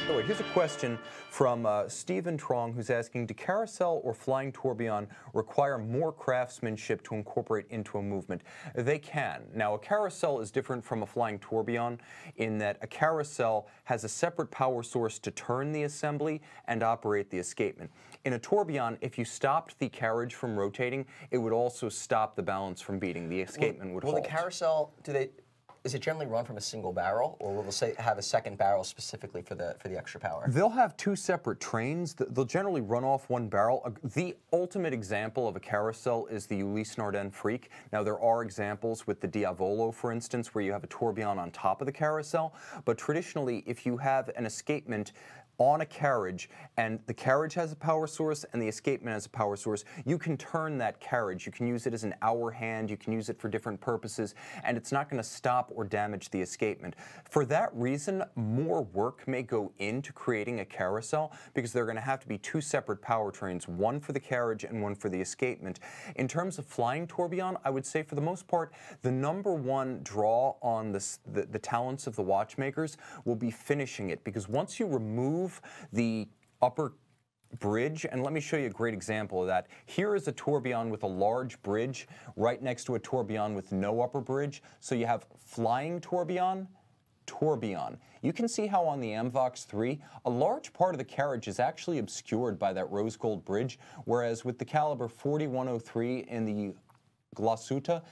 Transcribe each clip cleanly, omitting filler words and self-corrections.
By the way, here's a question from Stephen Trong, who's asking, do carousel or flying tourbillon require more craftsmanship to incorporate into a movement? They can. Now, a carousel is different from a flying tourbillon in that a carousel has a separate power source to turn the assembly and operate the escapement. In a tourbillon, if you stopped the carriage from rotating, it would also stop the balance from beating. The escapement would halt. Will the carousel, is it generally run from a single barrel, or will they have a second barrel specifically for the extra power? They'll have two separate trains. They'll generally run off one barrel. The ultimate example of a carousel is the Ulysse Nardin Freak. Now, there are examples with the Diavolo, for instance, where you have a tourbillon on top of the carousel. But traditionally, if you have an escapement on a carriage, and the carriage has a power source and the escapement has a power source, you can turn that carriage. You can use it as an hour hand, you can use it for different purposes, and it's not going to stop or damage the escapement. For that reason, more work may go into creating a carousel, because there are going to have to be two separate powertrains, one for the carriage and one for the escapement. In terms of flying tourbillon, I would say for the most part, the #1 draw on the talents of the watchmakers will be finishing it, because once you remove the upper bridge, and let me show you a great example of that. Here is a tourbillon with a large bridge right next to a tourbillon with no upper bridge. So you have flying tourbillon, tourbillon. You can see how on the AMVOX 3, a large part of the carriage is actually obscured by that rose gold bridge, whereas with the caliber 4103 in the Glashutte,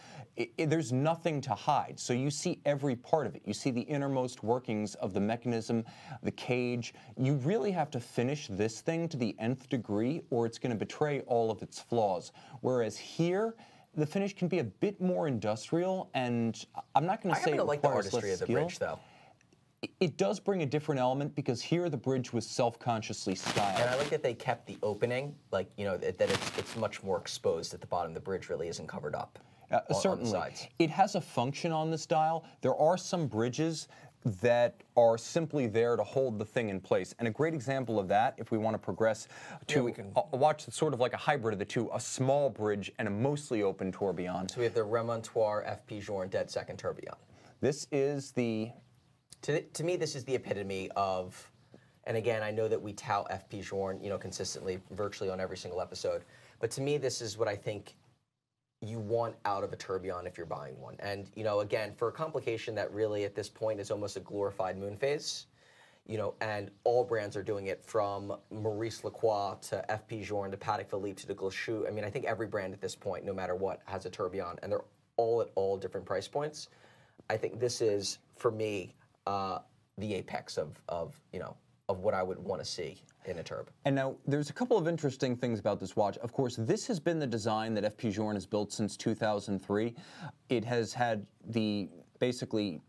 there's nothing to hide. So you see every part of it. You see the innermost workings of the mechanism, the cage. You really have to finish this thing to the nth degree, or it's going to betray all of its flaws. Whereas here, the finish can be a bit more industrial, and I'm not going to say it requires like the artistry of the bridge, though. It does bring a different element, because here the bridge was self-consciously styled. And I like that they kept the opening, like, you know, that it's much more exposed at the bottom. The bridge really isn't covered up certainly. on the sides. It has a function on this dial. There are some bridges that are simply there to hold the thing in place. And a great example of that, if we want to progress to watch sort of like a hybrid of the two, a small bridge and a mostly open tourbillon. So we have the Remontoir FP Journe dead second tourbillon. This is the... To me, this is the epitome of, and again, I know that we tout FP Journe, you know, consistently, virtually on every single episode, but to me, this is what I think you want out of a tourbillon if you're buying one. And, you know, again, for a complication that really at this point is almost a glorified moon phase, you know, and all brands are doing it, from Maurice Lacroix to FP Journe to Patek Philippe to the Glashutte. I mean, I think every brand at this point, no matter what, has a tourbillon, and they're all at all different price points. I think this is, for me, the apex of what I would want to see in a Turb. And now, there's a couple of interesting things about this watch. Of course, this has been the design that FP Journe has built since 2003. It has had the basically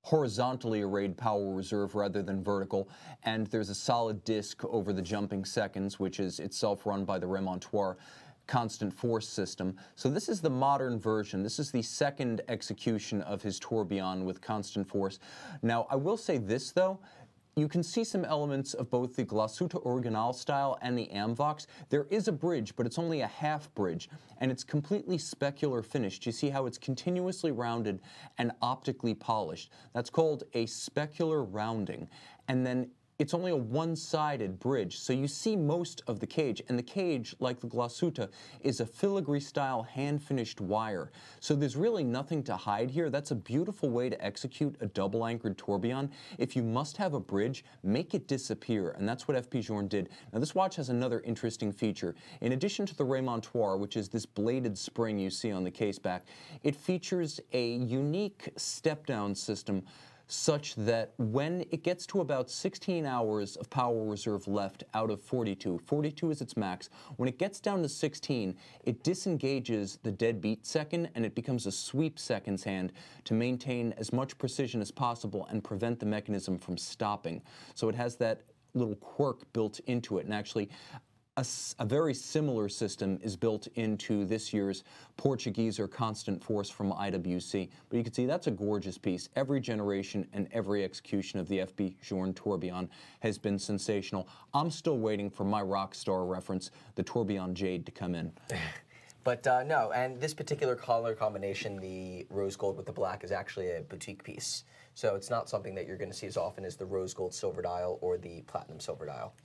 horizontally arrayed power reserve rather than vertical, and there's a solid disc over the jumping seconds, which is itself run by the Remontoir constant force system. So this is the modern version. This is the second execution of his tourbillon with constant force. Now, I will say this, though. You can see some elements of both the Glashutte Original style and the AMVOX. There is a bridge, but it's only a half bridge, and it's completely specular finished. You see how it's continuously rounded and optically polished. That's called a specular rounding. And then it's only a one-sided bridge, so you see most of the cage, and the cage, like the Glashutte, is a filigree-style hand-finished wire. So there's really nothing to hide here. That's a beautiful way to execute a double-anchored tourbillon. If you must have a bridge, make it disappear, and that's what FP Journe did. Now, this watch has another interesting feature. In addition to the Remontoir, which is this bladed spring you see on the case back, it features a unique step-down system such that when it gets to about 16 hours of power reserve left out of 42, 42 is its max, when it gets down to 16, it disengages the dead beat second and it becomes a sweep seconds hand to maintain as much precision as possible and prevent the mechanism from stopping. So it has that little quirk built into it, and actually a very similar system is built into this year's Portuguese or constant force from IWC. But you can see that's a gorgeous piece. Every generation and every execution of the FP Journe tourbillon has been sensational. I'm still waiting for my rock star reference, the Tourbillon Jade, to come in. But no, and this particular color combination, the rose gold with the black, is actually a boutique piece. So it's not something that you're going to see as often as the rose gold silver dial or the platinum silver dial.